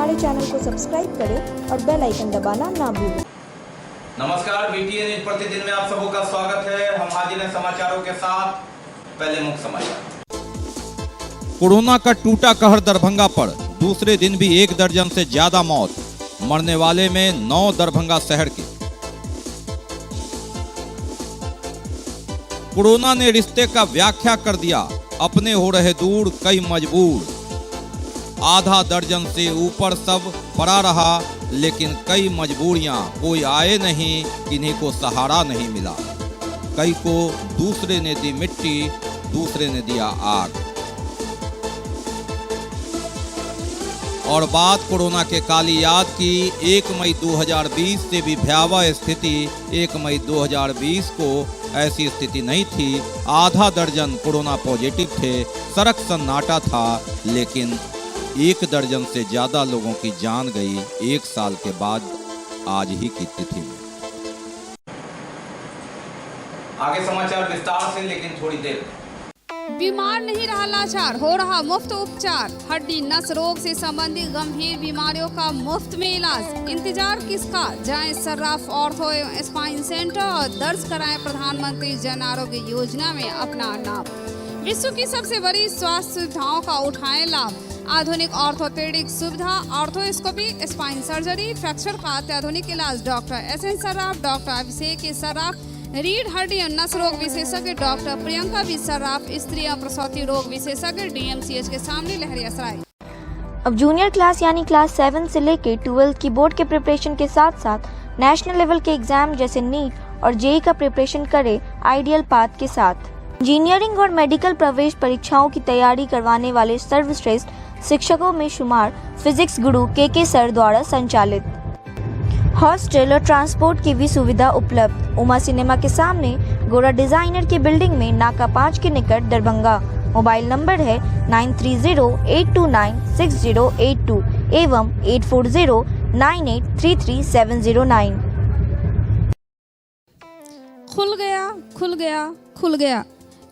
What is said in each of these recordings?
हमारे चैनल को सब्सक्राइब करें और बेल आइकन दबाना ना भूलें। नमस्कार, बीटीएन न्यूज प्रतिदिन में आप सबों का स्वागत है। हम हाजिर हैं समाचारों के साथ। पहले मुख्य समाचार। कोरोना का टूटा कहर दरभंगा पर, दूसरे दिन भी 1 दर्जन से ज्यादा मौत, मरने वाले में 9 दरभंगा शहर के। कोरोना ने रिश्ते का व्याख्या कर दिया, अपने हो रहे दूर कई मजबूर। आधा दर्जन से ऊपर सब पड़ा रहा, लेकिन कई मजबूरियां, कोई आए नहीं, किन्हीं को सहारा नहीं मिला। कई को दूसरे ने दी मिट्टी, दूसरे ने दिया आग। और बात कोरोना के काली याद की। 1 मई 2020 से भी भयावह स्थिति। 1 मई 2020 को ऐसी स्थिति नहीं थी। आधा दर्जन कोरोना पॉजिटिव थे, सड़क सन्नाटा था, लेकिन 1 दर्जन से ज्यादा लोगों की जान गई 1 साल के बाद आज ही की तिथि में। आगे समाचार विस्तार से, लेकिन थोड़ी देर में। बीमार नहीं रहा लाचार, हो रहा मुफ्त उपचार। हड्डी नस रोग से संबंधित गंभीर बीमारियों का मुफ्त में इलाज। इंतजार किसका, जाएं सर्राफ ऑर्थो एवं स्पाइन सेंटर और दर्ज कराएं प्रधानमंत्री जन आरोग्य योजना में अपना नाम। विश्व की सबसे बड़ी स्वास्थ्य सुविधाओं का उठाएं लाभ। आधुनिक ऑर्थोपेडिक सुविधा, ऑर्थोस्कोपी, स्पाइन सर्जरी, फ्रैक्चर का अत्याधुनिक इलाज। Doctor S N Sarraf, doctor Abhishek Sarraf, रीढ़ हड्डी और नस रोग विशेषज्ञ डॉक्टर प्रियंका बी सर्राफ, स्त्री और प्रसूति रोग विशेषज्ञ डीएमसीएच के सामने लहरियासराय। अब जूनियर क्लास यानी क्लास 7 से लेकर 12th की बोर्ड के प्रिपरेशन के साथ साथ नेशनल लेवल के एग्जाम जैसे नीट और जेईई का प्रिपरेशन करें आइडियल पाथ के साथ। इंजीनियरिंग और मेडिकल प्रवेश परीक्षाओं की तैयारी करवाने वाले सर्वश्रेष्ठ शिक्षकों में शुमार फिजिक्स गुरु के सर द्वारा संचालित। हॉस्टल और ट्रांसपोर्ट की भी सुविधा उपलब्ध। उमा सिनेमा के सामने गोरा डिजाइनर की बिल्डिंग में नाका 5 के निकट दरभंगा। मोबाइल नंबर है 9308296082 एवं 8409833709। खुल गया, खुल गया, खुल गया।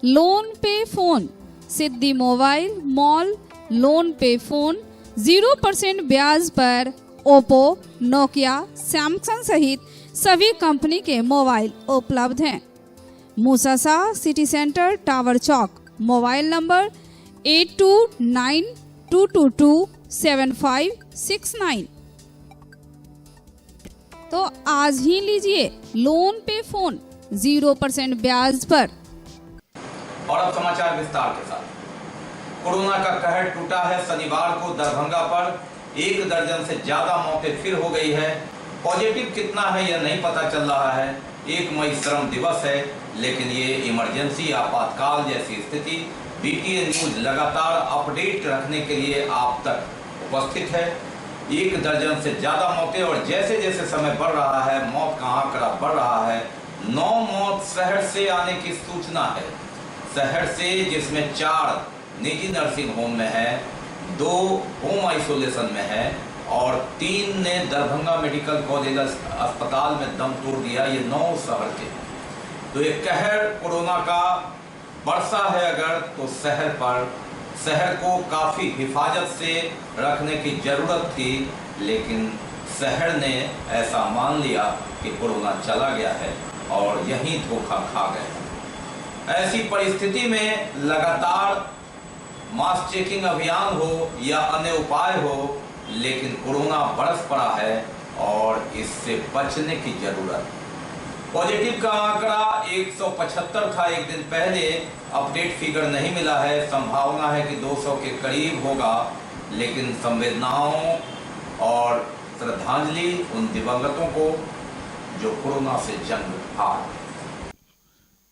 लोन पे फोन, सिद्धि मोबाइल मॉल लोन पे फोन। 0% ब्याज पर ओप्पो, नोकिया, सैमसंग सहित सभी कंपनी के मोबाइल उपलब्ध हैं। मूसासा city centre tower Chowk. Mobile number 8292227569। तो आज ही लीजिए लोन पे फोन 0% ब्याज पर। और अब समाचार विस्तार के साथ। कोरोना का कहर टूटा है। शनिवार को दरभंगा पर 1 दर्जन से ज्यादा मौतें फिर हो गई है। पॉजिटिव कितना है यह नहीं पता चल रहा है। 1 मई श्रम दिवस है, लेकिन ये इमरजेंसी आपातकाल जैसी स्थिति। बीटीएन न्यूज लगातार अपडेट रखने के लिए आप तक उपस्थित है। 1 दर्जन से ज्यादा मौतें, और जैसे जैसे समय बढ़ रहा है मौत का आंकड़ा बढ़ रहा है। 9 मौत शहर से आने की सूचना है। शहर से, जिसमें 4 निजी नर्सिंग होम में है, 2 होम आइसोलेशन में है और 3 ने दरभंगा मेडिकल कॉलेज अस्पताल में दम तोड़ दिया। ये 9 शहर के। तो ये कहर कोरोना का बरसा है अगर, तो शहर पर, शहर को काफ़ी हिफाजत से रखने की ज़रूरत थी, लेकिन शहर ने ऐसा मान लिया कि कोरोना चला गया है और यहीं धोखा खा गए। ऐसी परिस्थिति में लगातार मास चेकिंग अभियान हो या अन्य उपाय हो, लेकिन कोरोना बरस पड़ा है और इससे बचने की जरूरत। पॉजिटिव का आंकड़ा 175 था एक दिन पहले। अपडेट फिगर नहीं मिला है। संभावना है कि 200 के करीब होगा, लेकिन संवेदनाओं और श्रद्धांजलि उन दिवंगतों को जो कोरोना से जंग हार।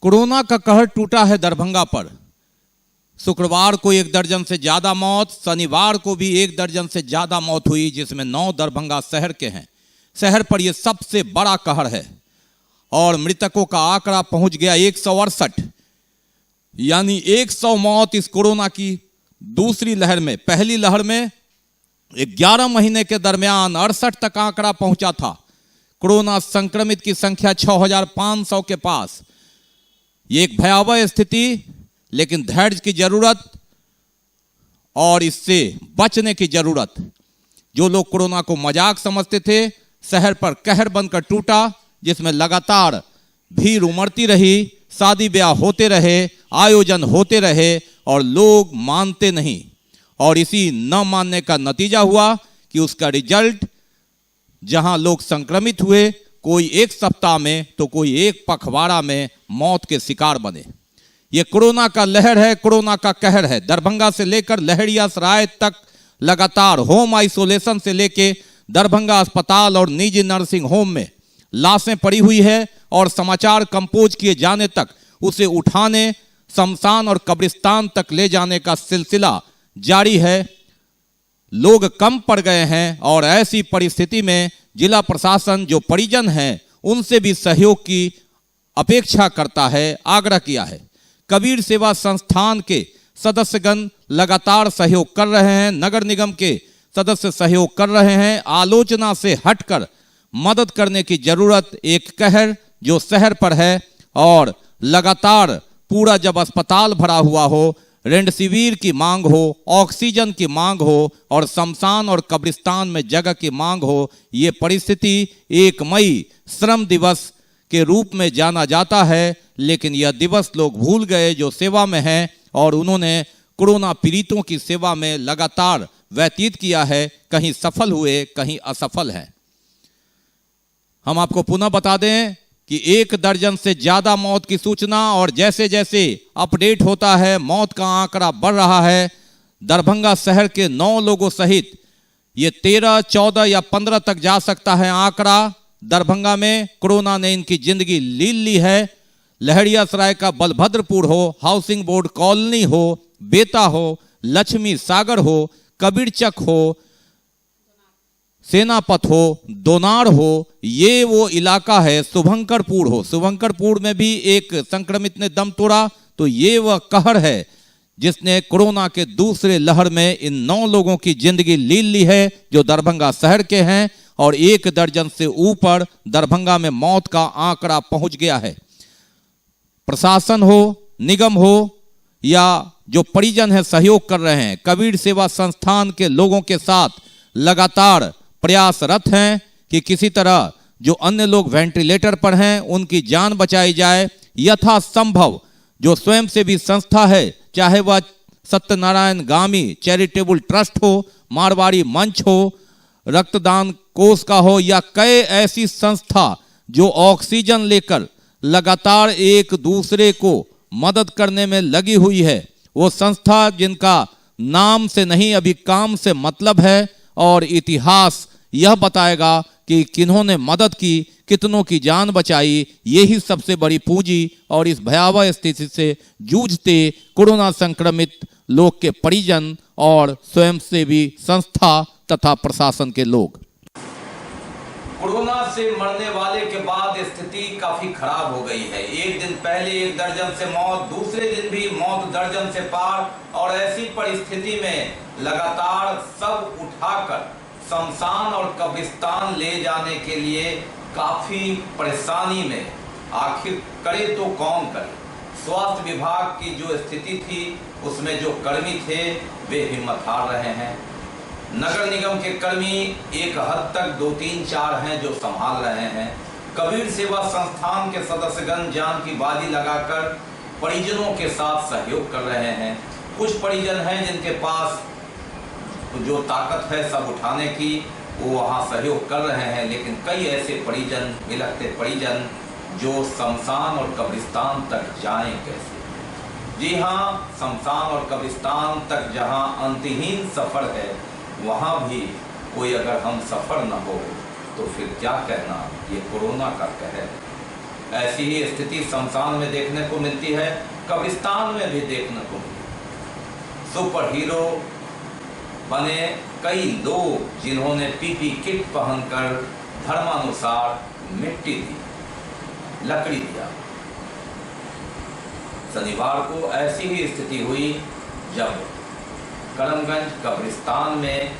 कोरोना का कहर टूटा है दरभंगा पर। शुक्रवार को 1 दर्जन से ज्यादा मौत, शनिवार को भी 1 दर्जन से ज्यादा मौत हुई, जिसमें 9 दरभंगा शहर के हैं। शहर पर यह सबसे बड़ा कहर है और मृतकों का आंकड़ा पहुंच गया 168, यानी 100 मौत इस कोरोना की दूसरी लहर में। पहली लहर में 11 महीने के दरमियान 68 तक आंकड़ा पहुंचा था। कोरोना संक्रमित की संख्या 6500 के पास। ये एक भयावह स्थिति, लेकिन धैर्य की जरूरत और इससे बचने की जरूरत। जो लोग कोरोना को मजाक समझते थे, शहर पर कहर बनकर टूटा, जिसमें लगातार भीड़ उमड़ती रही, शादी ब्याह होते रहे, आयोजन होते रहे और लोग मानते नहीं। और इसी न मानने का नतीजा हुआ कि उसका रिजल्ट, जहां लोग संक्रमित हुए, कोई एक सप्ताह में तो कोई एक पखवाड़ा में मौत के शिकार बने। ये कोरोना का लहर है, कोरोना का कहर है। दरभंगा से लेकर लहरियासराय तक लगातार होम आइसोलेशन से लेके दरभंगा अस्पताल और निजी नर्सिंग होम में लाशें पड़ी हुई है और समाचार कंपोज किए जाने तक उसे उठाने, शमशान और कब्रिस्तान तक ले जाने का सिलसिला जारी है। लोग कम पड़ गए हैं और ऐसी परिस्थिति में जिला प्रशासन जो परिजन हैं उनसे भी सहयोग की अपेक्षा करता है, आग्रह किया है। कबीर सेवा संस्थान के सदस्यगण लगातार सहयोग कर रहे हैं, नगर निगम के सदस्य सहयोग कर रहे हैं। आलोचना से हटकर मदद करने की जरूरत, एक कहर जो शहर पर है और लगातार पूरा जब अस्पताल भरा हुआ हो, रेमडेसिविर की मांग हो, ऑक्सीजन की मांग हो और शमशान और कब्रिस्तान में जगह की मांग हो, ये परिस्थिति 1 मई श्रम दिवस के रूप में जाना जाता है। लेकिन यह दिवस लोग भूल गए जो सेवा में हैं और उन्होंने कोरोना पीड़ितों की सेवा में लगातार व्यतीत किया है। कहीं सफल हुए, कहीं असफल हैं। हम आपको पुनः बता दें कि 1 दर्जन से ज्यादा मौत की सूचना और जैसे जैसे अपडेट होता है मौत का आंकड़ा बढ़ रहा है। दरभंगा शहर के 9 लोगों सहित ये 13, 14 या 15 तक जा सकता है आंकड़ा। दरभंगा में कोरोना ने इनकी जिंदगी लील ली है। लहरियासराय का बलभद्रपुर हो, हाउसिंग बोर्ड कॉलोनी हो, बेता हो, लक्ष्मी सागर हो, कबीरचक हो, सेनापत हो, दोनार हो, ये वो इलाका है। शुभंकरपुर हो, शुभंकरपुर में भी एक संक्रमित ने दम तोड़ा। तो ये वह कहर है जिसने कोरोना के दूसरे लहर में इन 9 लोगों की जिंदगी लील ली है जो दरभंगा शहर के हैं और 1 दर्जन से ऊपर दरभंगा में मौत का आंकड़ा पहुंच गया है। प्रशासन हो, निगम हो या जो परिजन है सहयोग कर रहे हैं, कबीर सेवा संस्थान के लोगों के साथ लगातार प्रयासरत हैं कि किसी तरह जो अन्य लोग वेंटिलेटर पर हैं उनकी जान बचाई जाए। यथासंभव जो स्वयंसेवी संस्था है, चाहे वह सत्यनारायण गामी चैरिटेबल ट्रस्ट हो, मारवाड़ी मंच हो, रक्तदान कोष का हो या कई ऐसी संस्था जो ऑक्सीजन लेकर लगातार एक दूसरे को मदद करने में लगी हुई है, वो संस्था जिनका नाम से नहीं अभी काम से मतलब है और इतिहास यह बताएगा कि किन्होंने मदद की, कितनों की जान बचाई। यही सबसे बड़ी पूंजी और इस भयावह स्थिति से जूझते कोरोना संक्रमित लोग के परिजन और स्वयंसेवी संस्था तथा प्रशासन के लोग। कोरोना से मरने वाले के बाद स्थिति काफी खराब हो गई है। एक दिन पहले 1 दर्जन से मौत, दूसरे दिन भी मौत दर्जन से पार और ऐसी परिस्थिति में लगातार सब उठाकर शमशान और कब्रिस्तान ले जाने के लिए काफी परेशानी में आखिर करे तो कौन करे। स्वास्थ्य विभाग की जो स्थिति थी उसमें जो कर्मी थे वे हिम्मत हार रहे हैं। नगर निगम के कर्मी एक हद तक 2, 3, 4 हैं जो संभाल रहे हैं। कबीर सेवा संस्थान के सदस्यगण जान की बाजी लगाकर परिजनों के साथ सहयोग कर रहे हैं। कुछ परिजन हैं जिनके पास जो ताकत है सब उठाने की, वो वहाँ सहयोग कर रहे हैं। लेकिन कई ऐसे परिजन, बिलखते परिजन जो शमशान और कब्रिस्तान तक जाएं कैसे। जी हाँ, शमशान और कब्रिस्तान तक जहाँ अंतहीन सफर है वहाँ भी कोई अगर हम सफर न हो तो फिर क्या कहना, ये कोरोना का कहर। ऐसी ही स्थिति शमशान में देखने को मिलती है, कब्रिस्तान में भी देखने को मिलती है। सुपर हीरो बने कई लोग जिन्होंने पीपी किट पहनकर धर्मानुसार मिट्टी दी, लकड़ी दिया। शनिवार को ऐसी ही स्थिति हुई जब करमगंज कब्रिस्तान में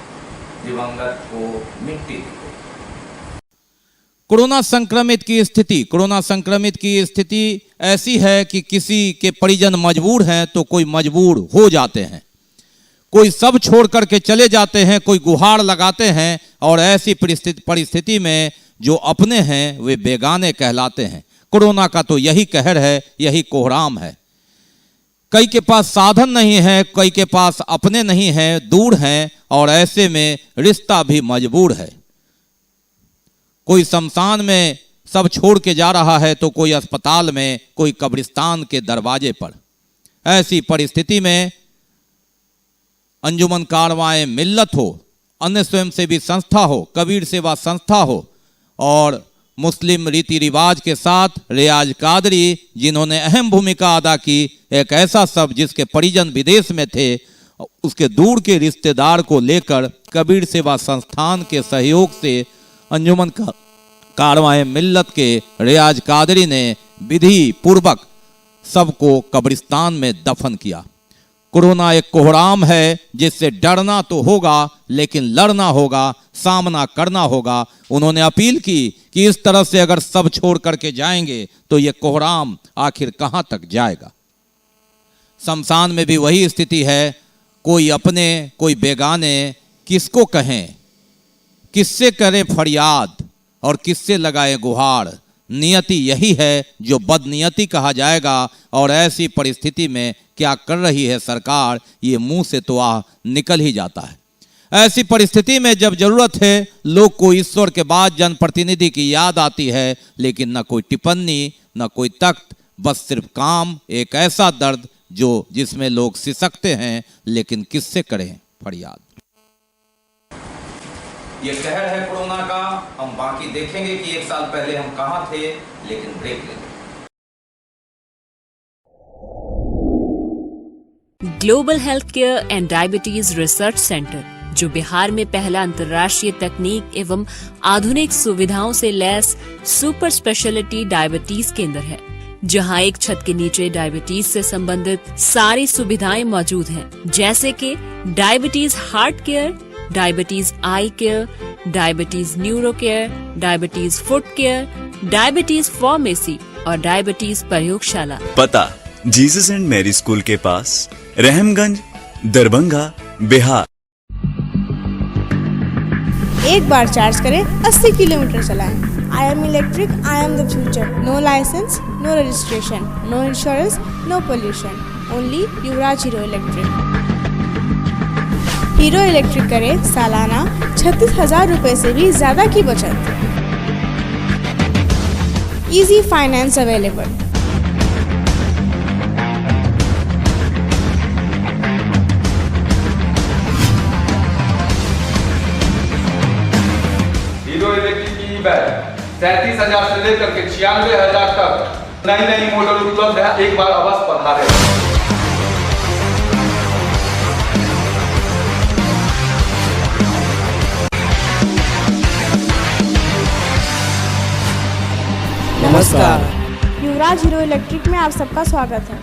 दिवंगत को मिट्टी दी गई। कोरोना संक्रमित की स्थिति ऐसी है कि किसी के परिजन मजबूर हैं तो कोई मजबूर हो जाते हैं। कोई सब छोड़ करके चले जाते हैं, कोई गुहार लगाते हैं, और ऐसी परिस्थिति में जो अपने हैं वे बेगाने कहलाते हैं। कोरोना का तो यही कहर है, यही कोहराम है। कई के पास साधन नहीं है, कई के पास अपने नहीं हैं, दूर हैं, और ऐसे में रिश्ता भी मजबूर है। कोई शमशान में सब छोड़ के जा रहा है तो कोई अस्पताल में, कोई कब्रिस्तान के दरवाजे पर। ऐसी परिस्थिति में अंजुमन कारवाए मिल्लत हो, अन्य स्वयंसेवी संस्था हो, कबीर सेवा संस्था हो, और मुस्लिम रीति रिवाज के साथ रियाज कादरी, जिन्होंने अहम भूमिका अदा की, एक ऐसा सब जिसके परिजन विदेश में थे, उसके दूर के रिश्तेदार को लेकर कबीर सेवा संस्थान के सहयोग से अंजुमन कारवाए मिल्लत के रियाज कादरी ने विधि पूर्वक सबको कब्रिस्तान में दफन किया। कोरोना एक कोहराम है जिससे डरना तो होगा, लेकिन लड़ना होगा, सामना करना होगा। उन्होंने अपील की कि इस तरह से अगर सब छोड़ करके जाएंगे तो ये कोहराम आखिर कहां तक जाएगा। शमशान में भी वही स्थिति है, कोई अपने कोई बेगाने, किसको कहें, किससे करें फरियाद और किससे लगाए गुहार। नियति यही है जो बदनियति कहा जाएगा, और ऐसी परिस्थिति में क्या कर रही है सरकार, ये मुंह से तो निकल ही जाता है। ऐसी परिस्थिति में जब जरूरत है, लोग को ईश्वर के बाद जनप्रतिनिधि की याद आती है, लेकिन न कोई टिप्पणी, न कोई तख्त, बस सिर्फ काम। एक ऐसा दर्द जो जिसमें लोग सिसकते हैं, लेकिन किससे करें फरियाद। ये कहर है कोरोना का। हम बाकी देखेंगे कि 1 साल पहले हम कहां थे, लेकिन ब्रेक लेंगे। Global health care and diabetes research centre, जो बिहार में पहला अंतर्राष्ट्रीय तकनीक एवं आधुनिक सुविधाओं से लैस सुपर स्पेशलिटी डायबिटीज केंद्र है, जहां एक छत के नीचे डायबिटीज से संबंधित सारी सुविधाएं मौजूद हैं, जैसे कि diabetes heart care, diabetes eye care, diabetes neuro care, diabetes foot care, diabetes pharmacy और डायबिटीज प्रयोगशाला। पता जीसस एंड मैरी स्कूल के पास, रहमगंज, दरभंगा, बिहार। एक बार चार्ज करें, 80 किलोमीटर चलाएं। I am electric, I am the future. No licence, no registration, no insurance, no pollution, only Yuvraj Hero electric. Hero electric करें सालाना 36,000 रुपए से भी ज्यादा की बचत। Easy finance available. Hero electric की बैग 37,000 से लेकर के 96,000 तक नई नई मॉडल उपलब्ध है। एक बार अवश्य पधारें। नमस्कार, युवराज हीरो इलेक्ट्रिक में आप सबका स्वागत है।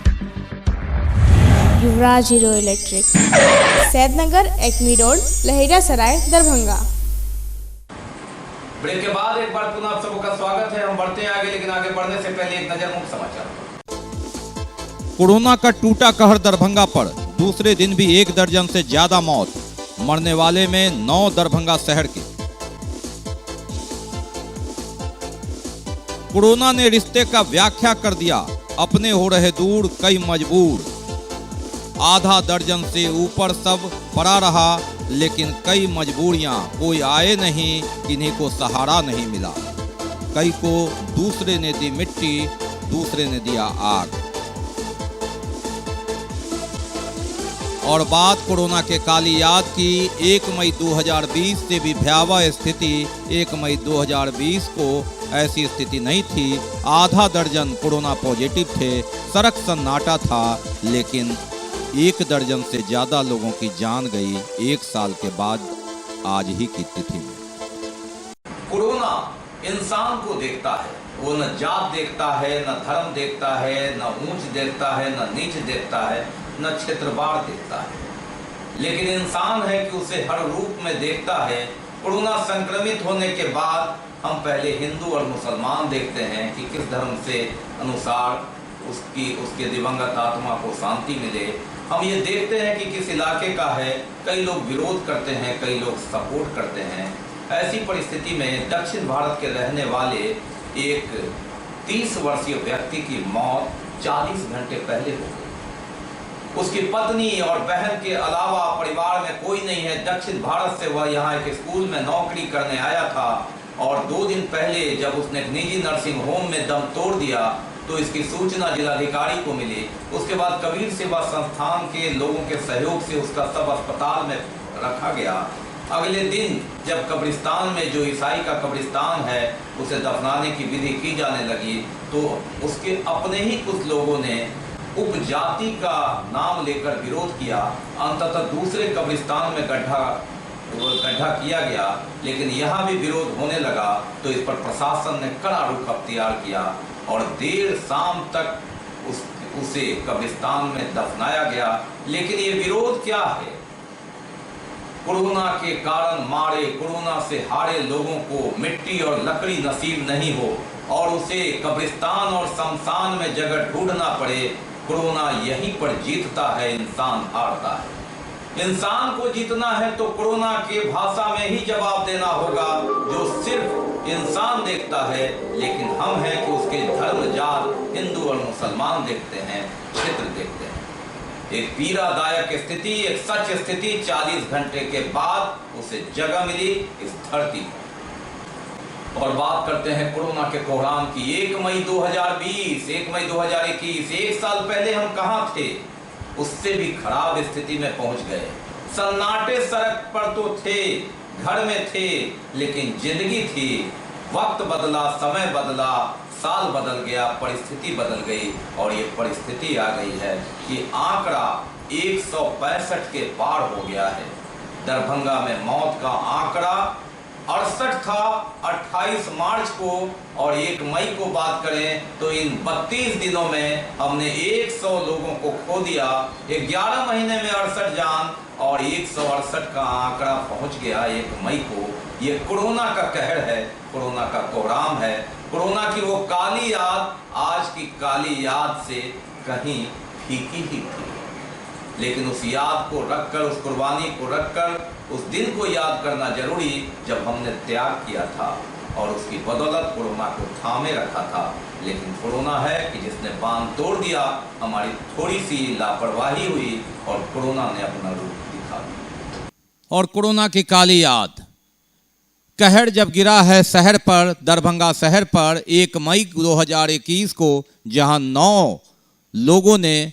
Yuvraj Hero Electric, Saidnagar, Acme road, Laheriasarai, Darbhanga. Break के बाद एक बार पुनः आप सबका स्वागत है। हम बढ़ते हैं आगे, लेकिन आगे बढ़ने से पहले एक नजर मुख्य समाचार। कोरोना का टूटा कहर दरभंगा पर, दूसरे दिन भी 1 दर्जन से ज्यादा मौत, मरने वाले में 9 दरभंगा शहर के। कोरोना ने रिश्ते का व्याख्या कर दिया, अपने हो रहे दूर, कई मजबूर। आधा दर्जन से ऊपर सब पड़ा रहा, लेकिन कई मजबूरियां, कोई आए नहीं, किन्हीं को सहारा नहीं मिला। कई को दूसरे ने दी मिट्टी, दूसरे ने दिया आग। और बात कोरोना के काली याद की। 1 मई 2020 से भी भयावह स्थिति। 1 मई 2020 को ऐसी स्थिति नहीं थी। आधा दर्जन कोरोना पॉजिटिव थे, सड़क सन्नाटा था, लेकिन 1 दर्जन से ज्यादा लोगों की जान गई 1 साल के बाद, आज ही की तिथि में। कोरोना इंसान को देखता है, वो न जात देखता है, न धर्म देखता है, न ऊंच देखता है, न नीच देखता है, न क्षेत्रवार देखता है, लेकिन इंसान है कि उसे हर रूप में देखता है। कोरोना संक्रमित होने के बाद हम पहले हिंदू और मुसलमान देखते हैं कि किस धर्म से अनुसार उसके दिवंगत आत्मा को शांति मिले, हम ये देखते हैं कि किस इलाके का है, कई लोग विरोध करते हैं, कई लोग सपोर्ट करते हैं। ऐसी परिस्थिति में दक्षिण भारत के रहने वाले एक 30 वर्षीय व्यक्ति की मौत 40 घंटे पहले हो गई। उसकी पत्नी और बहन के अलावा परिवार में कोई नहीं है। दक्षिण भारत से वह यहाँ एक स्कूल में नौकरी करने आया था और 2 दिन पहले जब उसने एक निजी नर्सिंग होम में दम तोड़ दिया तो इसकी सूचना जिलाधिकारी को मिली। उसके बाद कबीर सेवा संस्थान के लोगों के सहयोग से उसका सब अस्पताल में रखा गया। अगले दिन जब कब्रिस्तान में, जो ईसाई का कब्रिस्तान है, उसे दफनाने की विधि की जाने लगी तो उसके अपने ही कुछ लोगों ने उपजाति का नाम लेकर विरोध किया। अंततः दूसरे कब्रिस्तान में गड्ढा किया गया, लेकिन यहाँ भी विरोध होने लगा तो इस पर प्रशासन ने कड़ा रुख अख्तियार किया और देर शाम तक उसे कब्रिस्तान में दफनाया गया। लेकिन ये विरोध क्या है? कोरोना के कारण मारे, कोरोना से हारे लोगों को मिट्टी और लकड़ी नसीब नहीं हो और उसे कब्रिस्तान और शमशान में जगह ढूंढना पड़े। कोरोना यहीं पर जीतता है, इंसान हारता है। इंसान को जीतना है तो कोरोना के भाषा में ही जवाब देना होगा, जो सिर्फ इंसान देखता है। लेकिन हम हैं कि उसके धर्म, जात, हिंदू और मुसलमान देखते हैं, क्षेत्र देखते हैं। एक पीड़ादायक स्थिति, एक सच स्थिति 40 घंटे के बाद उसे जगह मिली इस धरती पर। और बात करते हैं कोरोना के कोहराम की। 1 मई 2020, 1 मई 2021, 1 साल पहले हम कहाँ थे? उससे भी खराब स्थिति में पहुंच गए। सन्नाटे सड़क पर तो थे, घर में थे, लेकिन जिंदगी थी। वक्त बदला, समय बदला, साल बदल गया, परिस्थिति बदल गई और ये परिस्थिति आ गई है कि आंकड़ा 165 के पार हो गया है। दरभंगा में मौत का आंकड़ा 68 था 28 मार्च को, और 1 मई को बात करें तो इन 32 दिनों में हमने 100 लोगों को खो दिया। 11 महीने में 68 जान और 168 का आंकड़ा पहुंच गया 1 मई को। ये कोरोना का कहर है, कोरोना का कोहराम है, कोरोना की वो काली याद आज की काली याद से कहीं फीकी ही थी। लेकिन उस याद को रखकर, उस कुर्बानी को रखकर उस दिन को याद करना जरूरी जब हमने त्याग किया था और उसकी बदौलत कोरोना को थामे रखा था। लेकिन कोरोना है कि जिसने बांध तोड़ दिया। हमारी थोड़ी सी लापरवाही हुई और कोरोना ने अपना रूप दिखा दिया। और कोरोना की काली याद, कहर जब गिरा है शहर पर, दरभंगा शहर पर 1 मई 2021 को, जहां 9 लोगों ने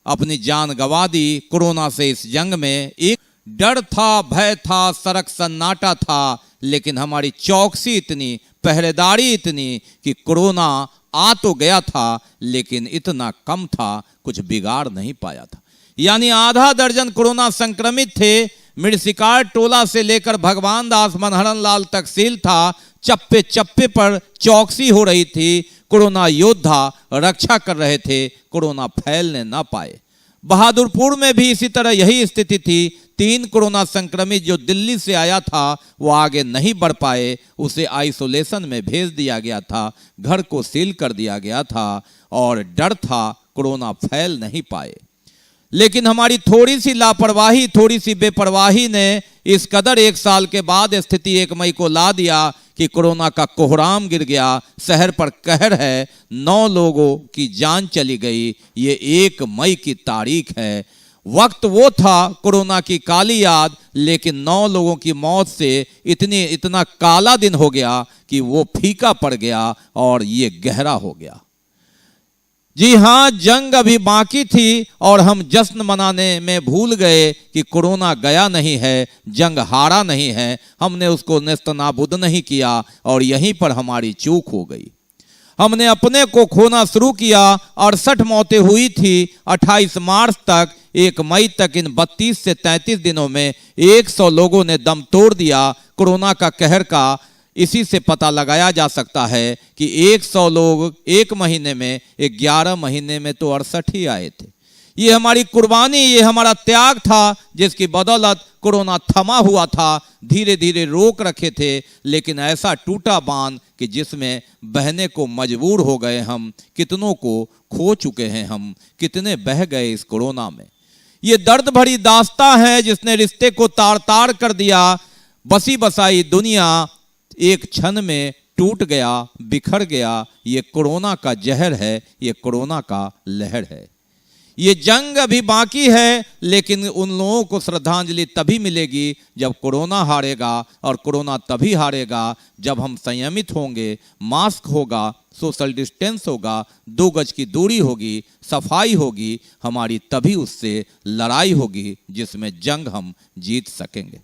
अपनी जान गंवा दी कोरोना से इस जंग में। एक डर था, भय था, सड़क सन्नाटा था, लेकिन हमारी चौकसी इतनी, पहरेदारी इतनी कि कोरोना आ तो गया था लेकिन इतना कम था, कुछ बिगाड़ नहीं पाया था। यानी आधा दर्जन कोरोना संक्रमित थे। मिर्सिकार टोला से लेकर भगवान दास मनहरन लाल तहसील था, चप्पे चप्पे पर चौकसी हो रही थी। कोरोना योद्धा रक्षा कर रहे थे, कोरोना फैलने ना पाए। बहादुरपुर में भी इसी तरह यही स्थिति थी। 3 कोरोना संक्रमित जो दिल्ली से आया था वो आगे नहीं बढ़ पाए, उसे आइसोलेशन में भेज दिया गया था, घर को सील कर दिया गया था और डर था कोरोना फैल नहीं पाए। लेकिन हमारी थोड़ी सी लापरवाही, थोड़ी सी बेपरवाही ने इस कदर 1 साल के बाद स्थिति 1 मई को ला दिया कि कोरोना का कोहराम गिर गया, शहर पर कहर है, 9 लोगों की जान चली गई। ये 1 मई की तारीख है। वक्त वो था कोरोना की काली याद, लेकिन 9 लोगों की मौत से इतना काला दिन हो गया कि वो फीका पड़ गया और ये गहरा हो गया। जी हाँ, जंग अभी बाकी थी और हम जश्न मनाने में भूल गए कि कोरोना गया नहीं है, जंग हारा नहीं है, हमने उसको नेस्तनाबूद नहीं किया और यहीं पर हमारी चूक हो गई। हमने अपने को खोना शुरू किया। 68 मौतें हुई थी 28 मार्च तक। 1 मई तक इन 32 से 33 दिनों में 100 लोगों ने दम तोड़ दिया। कोरोना का कहर का इसी से पता लगाया जा सकता है कि 100 लोग 1 महीने में, 11 महीने में तो 68 ही आए थे। ये हमारी कुर्बानी, ये हमारा त्याग था जिसकी बदौलत कोरोना थमा हुआ था। धीरे धीरे रोक रखे थे, लेकिन ऐसा टूटा बांध कि जिसमें बहने को मजबूर हो गए हम, कितनों को खो चुके हैं हम, कितने बह गए इस कोरोना में। ये दर्द भरी दास्तां है जिसने रिश्ते को तार तार कर दिया। बसी बसाई दुनिया एक क्षण में टूट गया, बिखर गया। ये कोरोना का जहर है, ये कोरोना का लहर है। ये जंग अभी बाकी है, लेकिन उन लोगों को श्रद्धांजलि तभी मिलेगी जब कोरोना हारेगा, और कोरोना तभी हारेगा जब हम संयमित होंगे, मास्क होगा, सोशल डिस्टेंस होगा, 2 गज की दूरी होगी, सफाई होगी, हमारी तभी उससे लड़ाई होगी जिसमें जंग हम जीत सकेंगे।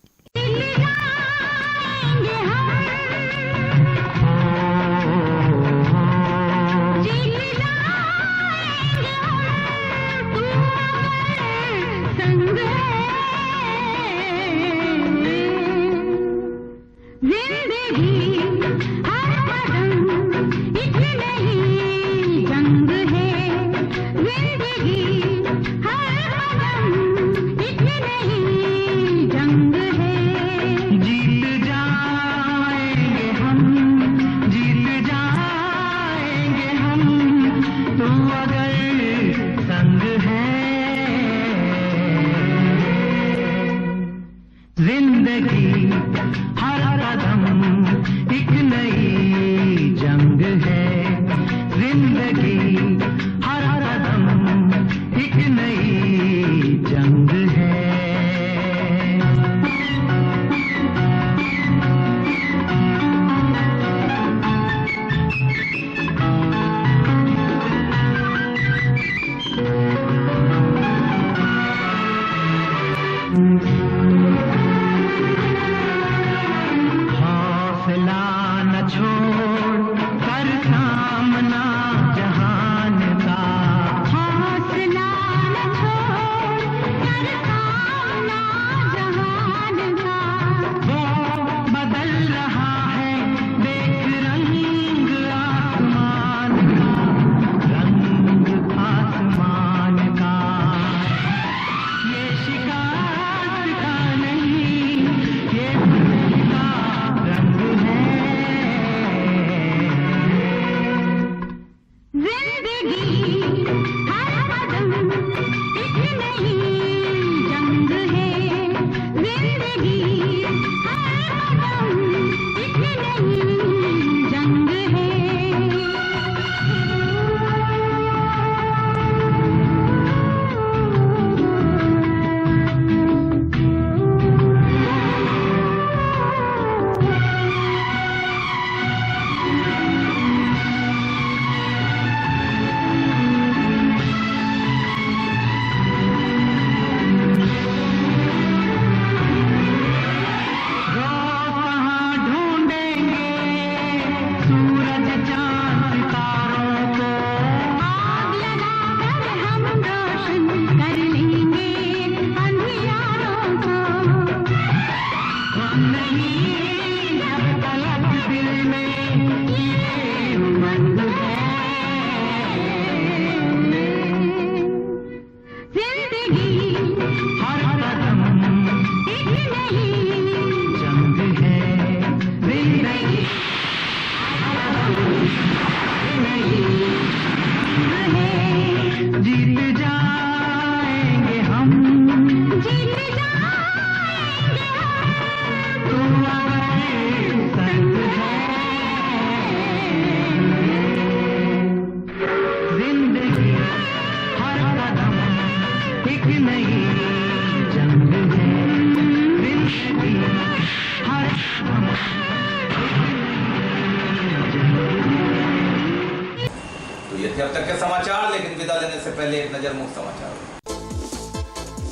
अब तक के समाचार, लेकिन विदा लेने से पहले एक नजर मुख्य समाचार।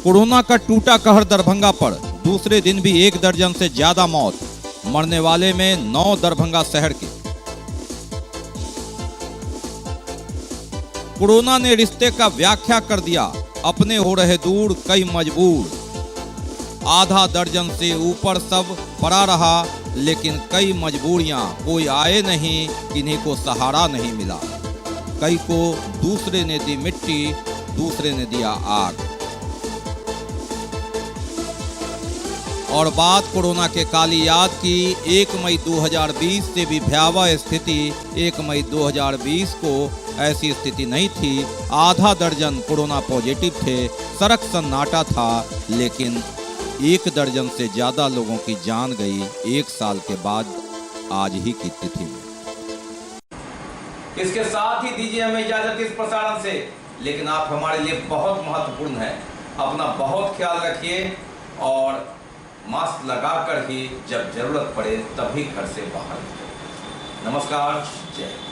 कोरोना का टूटा कहर दरभंगा पर, दूसरे दिन भी 1 दर्जन से ज्यादा मौत, मरने वाले में 9 दरभंगा शहर के। कोरोना ने रिश्ते का व्याख्या कर दिया, अपने हो रहे दूर कई मजबूर। आधा दर्जन से ऊपर सब पड़ा रहा, लेकिन कई मजबूरियां, कोई आए नहीं, किन्हीं को सहारा नहीं मिला। कई को दूसरे ने दी मिट्टी, दूसरे ने दिया आग। और बात कोरोना के काली याद की। 1 मई 2020 से भी भयावह स्थिति 1 मई 2020 को ऐसी स्थिति नहीं थी। आधा दर्जन कोरोना पॉजिटिव थे, सड़क सन्नाटा था, लेकिन 1 दर्जन से ज्यादा लोगों की जान गई 1 साल के बाद आज ही की तिथि में। इसके साथ ही दीजिए हमें इजाजत इस प्रसारण से, लेकिन आप हमारे लिए बहुत महत्वपूर्ण हैं। अपना बहुत ख्याल रखिए और मास्क लगाकर ही जब जरूरत पड़े तभी घर से बाहर निकलें। नमस्कार, जय हिंद।